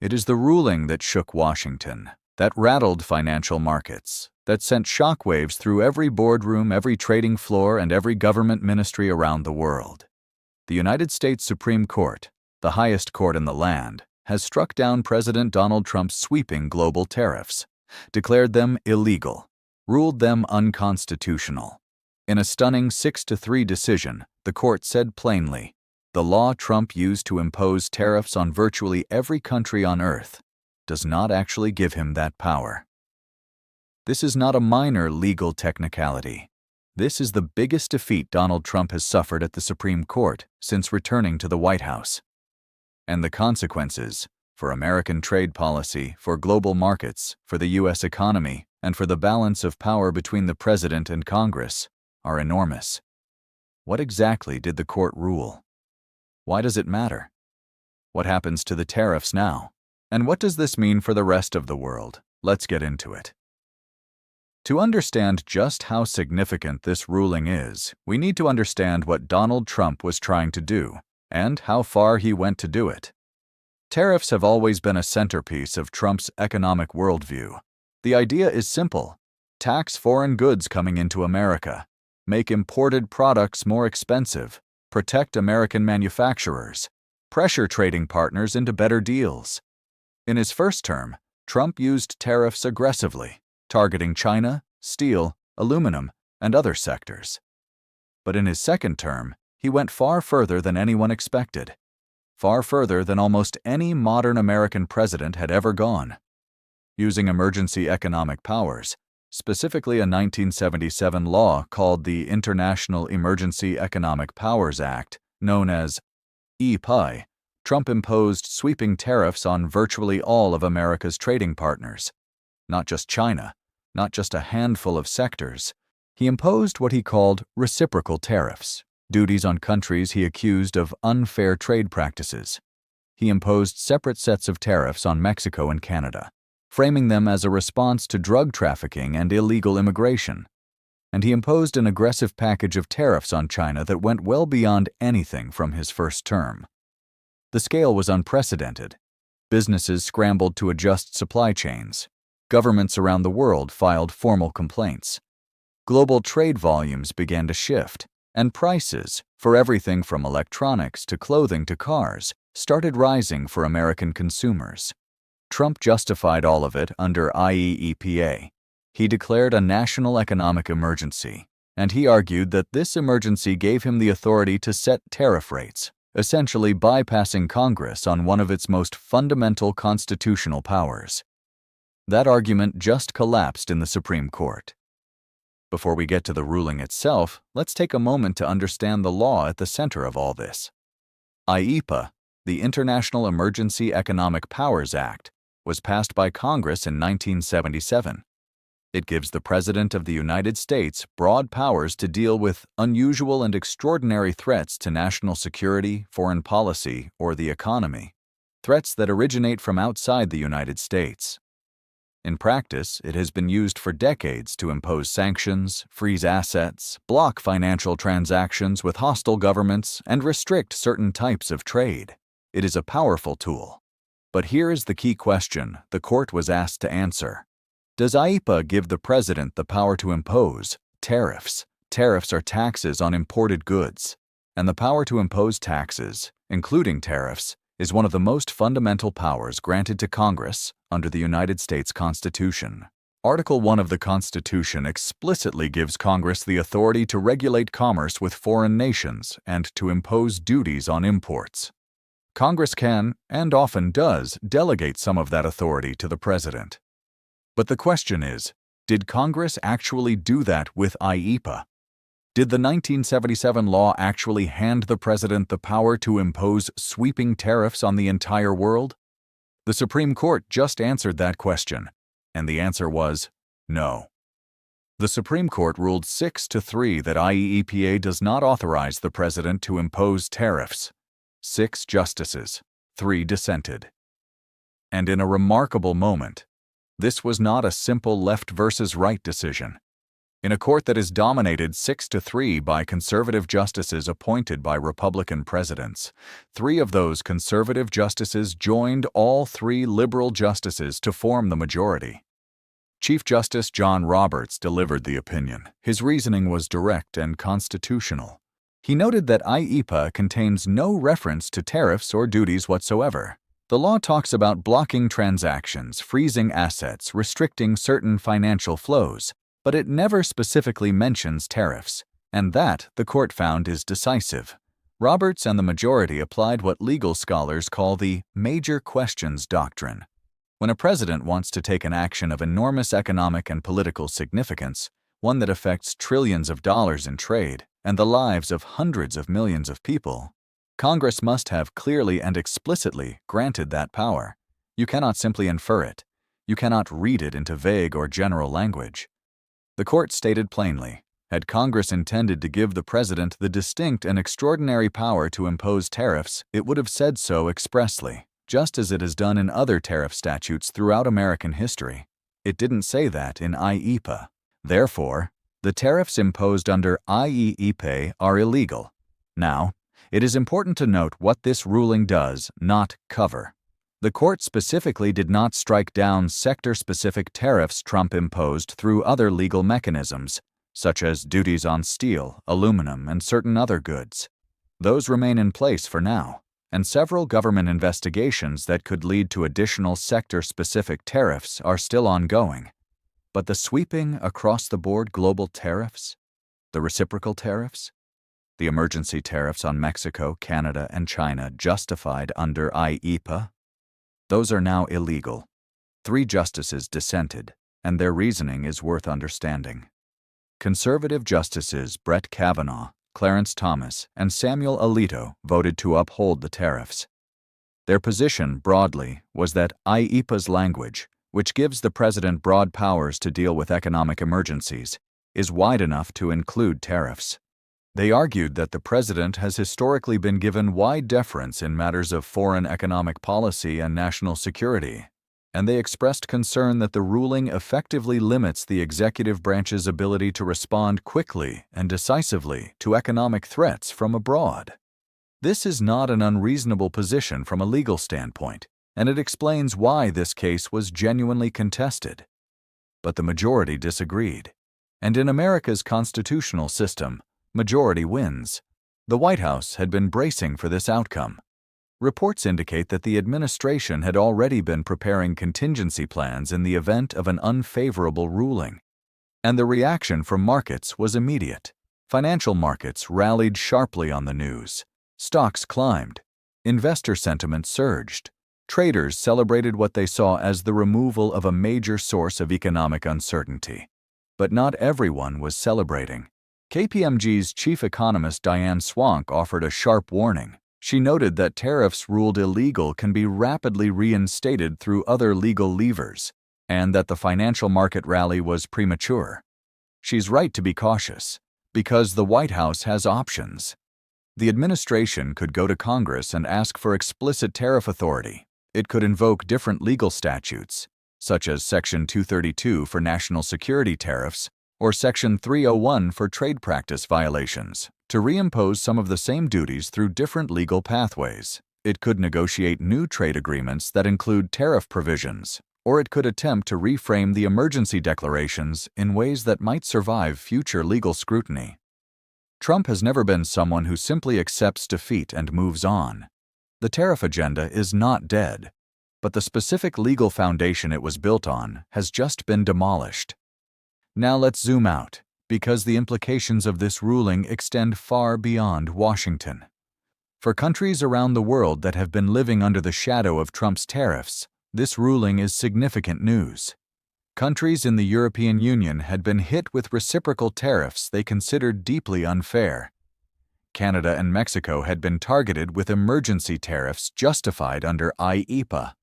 It is the ruling that shook Washington, that rattled financial markets, that sent shockwaves through every boardroom, every trading floor, and every government ministry around the world. The United States Supreme Court, the highest court in the land, has struck down President Donald Trump's sweeping global tariffs, declared them illegal, ruled them unconstitutional. In a stunning 6-3 decision, the court said plainly, the law Trump used to impose tariffs on virtually every country on earth does not actually give him that power. This is not a minor legal technicality. This is the biggest defeat Donald Trump has suffered at the Supreme Court since returning to the White House. And the consequences for American trade policy, for global markets, for the U.S. economy, and for the balance of power between the President and Congress are enormous. What exactly did the court rule? Why does it matter? What happens to the tariffs now? And what does this mean for the rest of the world? Let's get into it. To understand just how significant this ruling is, we need to understand what Donald Trump was trying to do and how far he went to do it. Tariffs have always been a centerpiece of Trump's economic worldview. The idea is simple: tax foreign goods coming into America, make imported products more expensive, protect American manufacturers, pressure trading partners into better deals. In his first term, Trump used tariffs aggressively, targeting China, steel, aluminum, and other sectors. But in his second term, he went far further than anyone expected, far further than almost any modern American president had ever gone. Using emergency economic powers, specifically a 1977 law called the International Emergency Economic Powers Act, known as IEEPA, Trump imposed sweeping tariffs on virtually all of America's trading partners. Not just China, not just a handful of sectors. He imposed what he called reciprocal tariffs, duties on countries he accused of unfair trade practices. He imposed separate sets of tariffs on Mexico and Canada, framing them as a response to drug trafficking and illegal immigration. And he imposed an aggressive package of tariffs on China that went well beyond anything from his first term. The scale was unprecedented. Businesses scrambled to adjust supply chains. Governments around the world filed formal complaints. Global trade volumes began to shift, and prices, for everything from electronics to clothing to cars, started rising for American consumers. Trump justified all of it under IEEPA. He declared a national economic emergency, and he argued that this emergency gave him the authority to set tariff rates, essentially bypassing Congress on one of its most fundamental constitutional powers. That argument just collapsed in the Supreme Court. Before we get to the ruling itself, let's take a moment to understand the law at the center of all this. IEEPA, the International Emergency Economic Powers Act, was passed by Congress in 1977. It gives the President of the United States broad powers to deal with unusual and extraordinary threats to national security, foreign policy, or the economy, threats that originate from outside the United States. In practice, it has been used for decades to impose sanctions, freeze assets, block financial transactions with hostile governments, and restrict certain types of trade. It is a powerful tool. But here is the key question the court was asked to answer. Does IEEPA give the president the power to impose tariffs? Tariffs are taxes on imported goods, and the power to impose taxes, including tariffs, is one of the most fundamental powers granted to Congress under the United States Constitution. Article 1 of the Constitution explicitly gives Congress the authority to regulate commerce with foreign nations and to impose duties on imports. Congress can, and often does, delegate some of that authority to the president. But the question is, did Congress actually do that with IEEPA? Did the 1977 law actually hand the president the power to impose sweeping tariffs on the entire world? The Supreme Court just answered that question, and the answer was no. The Supreme Court ruled 6-3 that IEEPA does not authorize the president to impose tariffs. 6 justices, 3 dissented. And in a remarkable moment, this was not a simple left versus right decision. In a court that is dominated 6-3 by conservative justices appointed by Republican presidents, 3 of those conservative justices joined all 3 liberal justices to form the majority. Chief Justice John Roberts delivered the opinion. His reasoning was direct and constitutional. He noted that IEEPA contains no reference to tariffs or duties whatsoever. The law talks about blocking transactions, freezing assets, restricting certain financial flows, but it never specifically mentions tariffs, and that, the court found, is decisive. Roberts and the majority applied what legal scholars call the major questions doctrine. When a president wants to take an action of enormous economic and political significance, one that affects trillions of dollars in trade and the lives of hundreds of millions of people, Congress must have clearly and explicitly granted that power. You cannot simply infer it. You cannot read it into vague or general language. The court stated plainly, had Congress intended to give the president the distinct and extraordinary power to impose tariffs, it would have said so expressly, just as it has done in other tariff statutes throughout American history. It didn't say that in IEEPA. Therefore, the tariffs imposed under IEEPA are illegal. Now, it is important to note what this ruling does not cover. The court specifically did not strike down sector-specific tariffs Trump imposed through other legal mechanisms, such as duties on steel, aluminum, and certain other goods. Those remain in place for now, and several government investigations that could lead to additional sector-specific tariffs are still ongoing. But the sweeping, across-the-board global tariffs, the reciprocal tariffs, the emergency tariffs on Mexico, Canada, and China justified under IEEPA, those are now illegal. 3 justices dissented, and their reasoning is worth understanding. Conservative justices Brett Kavanaugh, Clarence Thomas, and Samuel Alito voted to uphold the tariffs. Their position, broadly, was that IEEPA's language, which gives the president broad powers to deal with economic emergencies, is wide enough to include tariffs. They argued that the president has historically been given wide deference in matters of foreign economic policy and national security, and they expressed concern that the ruling effectively limits the executive branch's ability to respond quickly and decisively to economic threats from abroad. This is not an unreasonable position from a legal standpoint, and it explains why this case was genuinely contested. But the majority disagreed, and in America's constitutional system, majority wins. The White House had been bracing for this outcome. Reports indicate that the administration had already been preparing contingency plans in the event of an unfavorable ruling. And the reaction from markets was immediate. Financial markets rallied sharply on the news. Stocks climbed. Investor sentiment surged. Traders celebrated what they saw as the removal of a major source of economic uncertainty. But not everyone was celebrating. KPMG's chief economist Diane Swank offered a sharp warning. She noted that tariffs ruled illegal can be rapidly reinstated through other legal levers, and that the financial market rally was premature. She's right to be cautious, because the White House has options. The administration could go to Congress and ask for explicit tariff authority. It could invoke different legal statutes, such as Section 232 for national security tariffs, or Section 301 for trade practice violations, to reimpose some of the same duties through different legal pathways. It could negotiate new trade agreements that include tariff provisions, or it could attempt to reframe the emergency declarations in ways that might survive future legal scrutiny. Trump has never been someone who simply accepts defeat and moves on. The tariff agenda is not dead, but the specific legal foundation it was built on has just been demolished. Now let's zoom out, because the implications of this ruling extend far beyond Washington. For countries around the world that have been living under the shadow of Trump's tariffs, this ruling is significant news. Countries in the European Union had been hit with reciprocal tariffs they considered deeply unfair. Canada and Mexico had been targeted with emergency tariffs justified under IEEPA.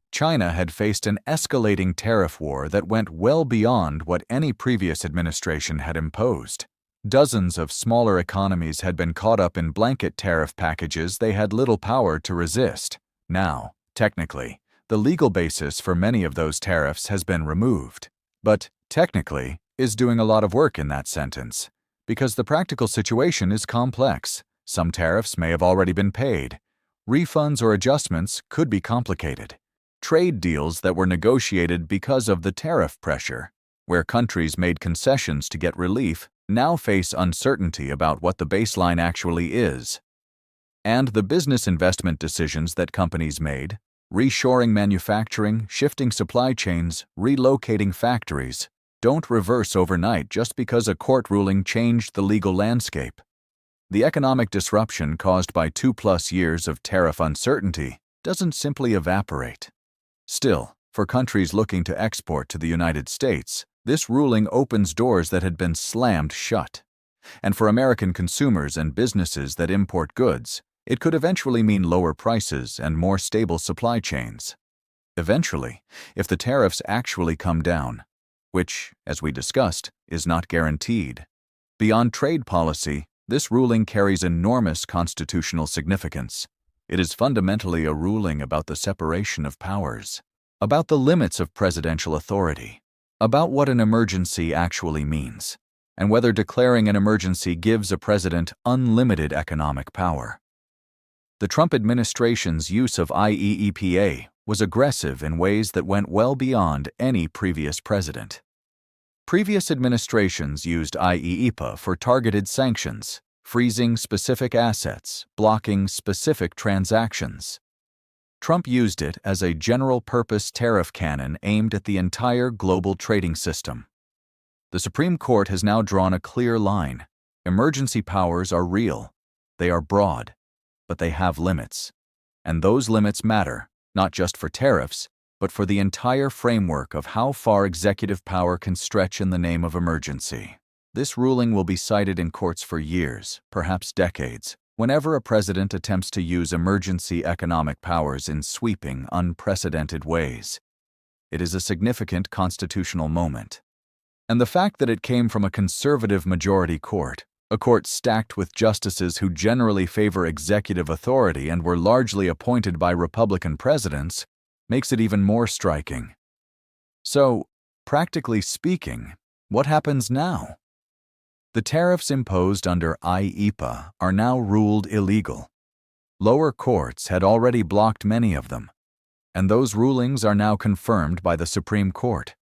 China had faced an escalating tariff war that went well beyond what any previous administration had imposed. Dozens of smaller economies had been caught up in blanket tariff packages they had little power to resist. Now, technically, the legal basis for many of those tariffs has been removed. But, technically, is doing a lot of work in that sentence, because the practical situation is complex. Some tariffs may have already been paid. Refunds or adjustments could be complicated. Trade deals that were negotiated because of the tariff pressure, where countries made concessions to get relief, now face uncertainty about what the baseline actually is. And the business investment decisions that companies made, reshoring manufacturing, shifting supply chains, relocating factories, don't reverse overnight just because a court ruling changed the legal landscape. The economic disruption caused by 2+ years of tariff uncertainty doesn't simply evaporate. Still, for countries looking to export to the United States, this ruling opens doors that had been slammed shut. And for American consumers and businesses that import goods, it could eventually mean lower prices and more stable supply chains. Eventually, if the tariffs actually come down, which, as we discussed, is not guaranteed. Beyond trade policy, this ruling carries enormous constitutional significance. It is fundamentally a ruling about the separation of powers, about the limits of presidential authority, about what an emergency actually means, and whether declaring an emergency gives a president unlimited economic power. The Trump administration's use of IEEPA was aggressive in ways that went well beyond any previous president. Previous administrations used IEEPA for targeted sanctions, freezing specific assets, blocking specific transactions. Trump used it as a general-purpose tariff cannon aimed at the entire global trading system. The Supreme Court has now drawn a clear line. Emergency powers are real. They are broad, but they have limits. And those limits matter, not just for tariffs, but for the entire framework of how far executive power can stretch in the name of emergency. This ruling will be cited in courts for years, perhaps decades, whenever a president attempts to use emergency economic powers in sweeping, unprecedented ways. It is a significant constitutional moment. And the fact that it came from a conservative majority court, a court stacked with justices who generally favor executive authority and were largely appointed by Republican presidents, makes it even more striking. So, practically speaking, what happens now? The tariffs imposed under IEEPA are now ruled illegal. Lower courts had already blocked many of them, and those rulings are now confirmed by the Supreme Court.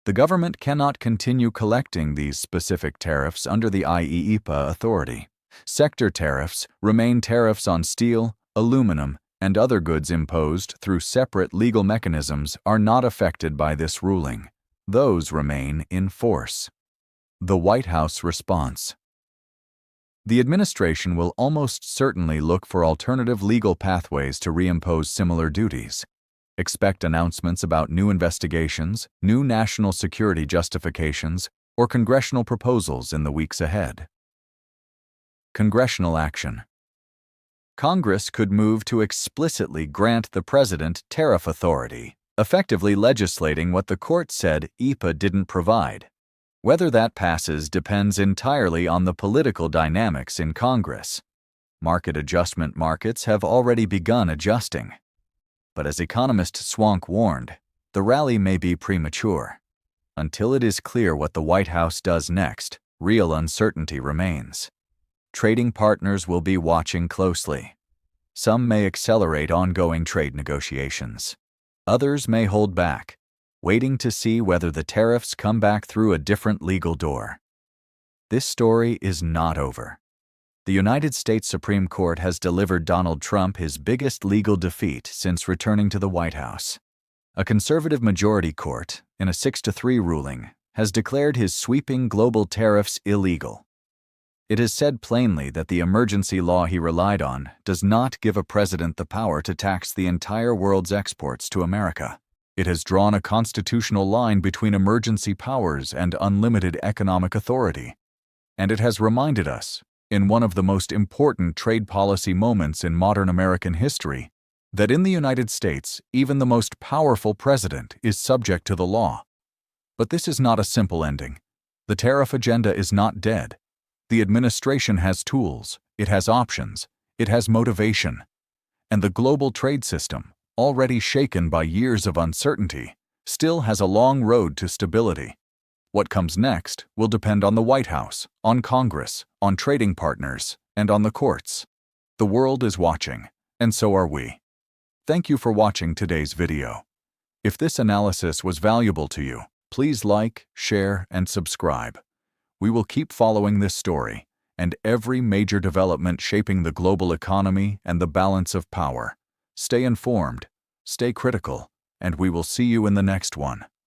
The government cannot continue collecting these specific tariffs under the IEEPA authority. Sector tariffs remain tariffs on steel, aluminum, and other goods imposed through separate legal mechanisms are not affected by this ruling. Those remain in force. The White House response. The administration will almost certainly look for alternative legal pathways to reimpose similar duties. Expect announcements about new investigations, new national security justifications, or congressional proposals in the weeks ahead. Congressional action. Congress could move to explicitly grant the president tariff authority, effectively legislating what the court said IEEPA didn't provide. Whether that passes depends entirely on the political dynamics in Congress. Market adjustment markets have already begun adjusting. But as economist Swank warned, the rally may be premature. Until it is clear what the White House does next, real uncertainty remains. Trading partners will be watching closely. Some may accelerate ongoing trade negotiations. Others may hold back, waiting to see whether the tariffs come back through a different legal door. This story is not over. The United States Supreme Court has delivered Donald Trump his biggest legal defeat since returning to the White House. A conservative majority court, in a 6-3 ruling, has declared his sweeping global tariffs illegal. It has said plainly that the emergency law he relied on does not give a president the power to tax the entire world's exports to America. It has drawn a constitutional line between emergency powers and unlimited economic authority. And it has reminded us, in one of the most important trade policy moments in modern American history, that in the United States, even the most powerful president is subject to the law. But this is not a simple ending. The tariff agenda is not dead. The administration has tools, it has options, it has motivation. And the global trade system, already shaken by years of uncertainty, still has a long road to stability. What comes next will depend on the White House, on Congress, on trading partners, and on the courts. The world is watching, and so are we. Thank you for watching today's video. If this analysis was valuable to you, please like, share, and subscribe. We will keep following this story and every major development shaping the global economy and the balance of power. Stay informed, stay critical, and we will see you in the next one.